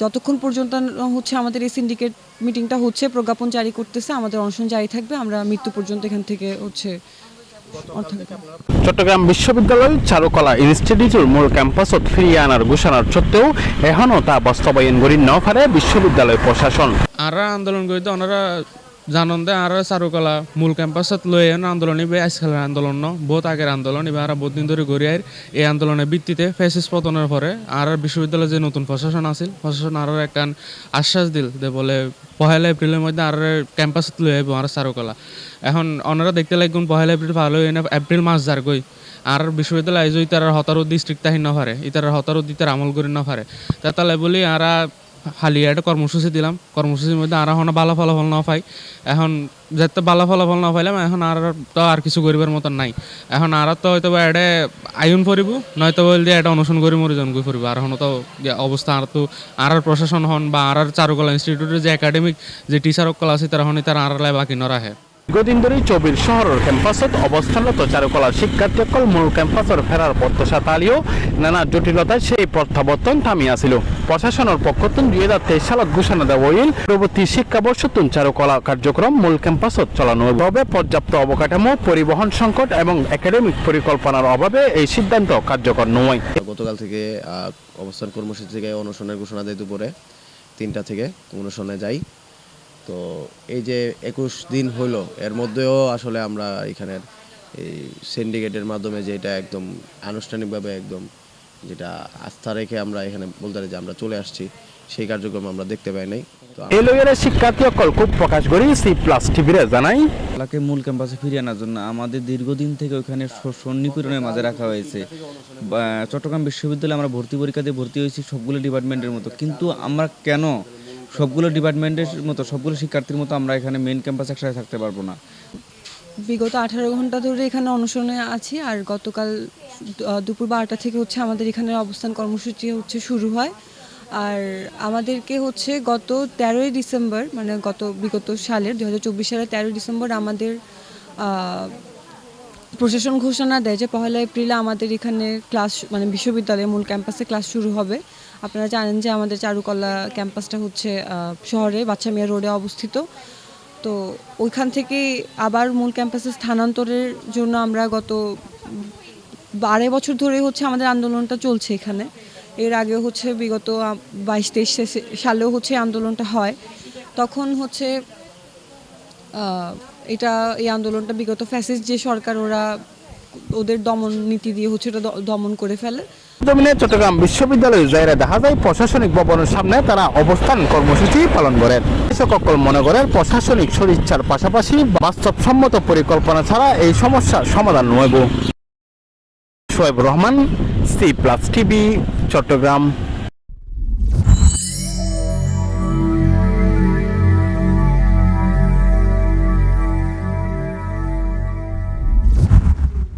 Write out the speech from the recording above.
যতক্ষণ পর্যন্ত হচ্ছে আমাদের এই সিন্ডিকেট মিটিংটা হচ্ছে, প্রজ্ঞাপন জারি করতেছে, আমাদের অনশন জারি থাকবে। আমরা মৃত্যু পর্যন্ত এখান থেকে হচ্ছে চট্টগ্রাম বিশ্ববিদ্যালয় চারুকলা ইনস্টিটিউটের মূল ক্যাম্পাসত ফিরিয়ে আনার ঘোষণার সত্ত্বেও এখনও তা বাস্তবায়ন করি ন পারে বিশ্ববিদ্যালয় প্রশাসন। আরা আন্দোলন করিতে ওনারা জানন দে আর চারুকলা মূল ক্যাম্পাসত লই আন্দোলন ইবে আজকালের আন্দোলন ন বহুত আগের আন্দোলন এবার আর বহুত দিন ধরে গড়ি আইর এই আন্দোলনের ভিত্তিতে ফ্যাসিস্ট পতনের পরে আর বিশ্ববিদ্যালয়ের যে নতুন প্রশাসন আছিল প্রশাসন আর একটা আশ্বাস দিল যে বলে 1 এপ্রিলের মধ্যে আর ক্যাম্পাসত লই আইব আর চারুকলা। এখন ওনারা দেখতে লাগুন 1 এপ্রিল ভালো এপ্রিল মাস যার গই আর বিশ্ববিদ্যালয় আইজ ইতার হতারো ডিস্ট্রিক্ট তাহিন না পারে ইতার হতারো দিতার আমল করি না পারে তাহলে বলি আর খালি একটা কর্মসূচি দিলাম, কর্মসূচির মধ্যে আর এখন ভালো ফলাফল না পাই। এখন যেতে ভালো ফলাফল না পাইলাম এখন আর তো আর কিছু করিবার মতন নাই। এখন আর তো হয়তো এটা আয়ন করিব নয়তো বল দিয়ে এটা অনুসরণ করি মরিজন গই করিব। আর এখন তো অবস্থা আর তো আর প্রশাসন হন বা আর চারুকলা ইনস্টিটিউটের যে একাডেমিক যে টিচার সকল আছে তারা হন তারা আর বাকি ন রাখে। দীর্ঘদিন ধরে চবির শহরের ক্যাম্পাসত অবস্থানরত চারুকলার শিক্ষার্থীসকল মূল ক্যাম্পাসের ফেরার প্রত্যাশা তালিও নানা জটিলতায় সেই প্রত্যাবর্তন থামিয়াছিল। প্রশাসনের পক্ষতুন 2023 সালত ঘোষণা দেওয়া হইল পরবর্তী শিক্ষাবর্ষতুন চারুকলা কার্যক্রম মূল ক্যাম্পাসত চালানো হবে। পর্যাপ্ত অবকাঠামো, পরিবহন সংকট এবং একাডেমিক পরিকল্পনার অভাবে এই সিদ্ধান্ত কার্যকর নয়। গতকাল থেকে অবস্থান কর্মসূচি থেকে অনশনের ঘোষণা দেয় দুপুরে 3টা থেকে অনশনে যাই। তো এই যে 21 দিন হলো এর মধ্যেও আসলে আমরা এখানের এই সিন্ডিকেটের মাধ্যমে যেটা একদম আনুষ্ঠানিকভাবে একদম যেটা আস্থা রেখে আমরা এখানে বলতে পারি যে আমরা চলে আসছি সেই কার্যক্রম আমরা দেখতে পাই নাই। এই লইয়ের শিক্ষার্থী সকল খুব প্রকাশ করি C+ টিভিরে জানাই এলাকে মূল ক্যাম্পাসে ফিরিয়ে আনার জন্য আমাদের দীর্ঘদিন থেকে ওখানে সন্নিপীড়নের মাঝে রাখা হয়েছে। চট্টগ্রাম বিশ্ববিদ্যালয়ে আমরা ভর্তি পরীক্ষা দিয়ে ভর্তি হয়েছি সবগুলো ডিপার্টমেন্টের মতো, কিন্তু আমরা কেন সবগুলো ডিপার্টমেন্টের মতো সবগুলো শিক্ষার্থীর মতো আমরা এখানে মেইন ক্যাম্পাসে একসাথে থাকতে পারবো না। বিগত 18 ঘন্টা ধরে এখানে অনশনে আছি। আর গতকাল দুপুর 12টা থেকে হচ্ছে আমাদের এখানে অবস্থান কর্মসূচি হচ্ছে শুরু হয়। আর আমাদেরকে হচ্ছে গত 13ই ডিসেম্বর মানে বিগত সালের 2024 সালের 13ই ডিসেম্বর আমাদের প্রশাসন ঘোষণা দেয় যে 1 এপ্রিলে আমাদের এখানে ক্লাস মানে বিশ্ববিদ্যালয়ের মূল ক্যাম্পাসে ক্লাস শুরু হবে। আপনারা জানেন যে আমাদের চারুকলা ক্যাম্পাসটা হচ্ছে শহরে বাচ্চা মেয়ে রোডে অবস্থিত। তো ওইখান থেকে আবার মূল ক্যাম্পাসে স্থানান্তরের জন্য আমরা গত 12 বছর ধরে হচ্ছে আমাদের আন্দোলনটা চলছে এখানে। এর আগে হচ্ছে বিগত 22-23 সালেও হচ্ছে আন্দোলনটা হয়। তখন হচ্ছে এই আন্দোলনটা বিগত ফ্যাসিস্ট যে সরকার ওদের দমন নীতি দিয়ে হচ্ছে এটা দমন করে ফেলে। জমিনে চট্টগ্রাম বিশ্ববিদ্যালয়ের জায়গা দেখা যায় প্রশাসনিক ভবনের সামনে তারা অবস্থান কর্মসূচি পালন করেন। সকল মনে করেন প্রশাসনিক সদিচ্ছার পাশাপাশি বাস্তবসম্মত পরিকল্পনা ছাড়া এই সমস্যার সমাধান নয়। Shoaib Rahman, C+ TV, Chittagong.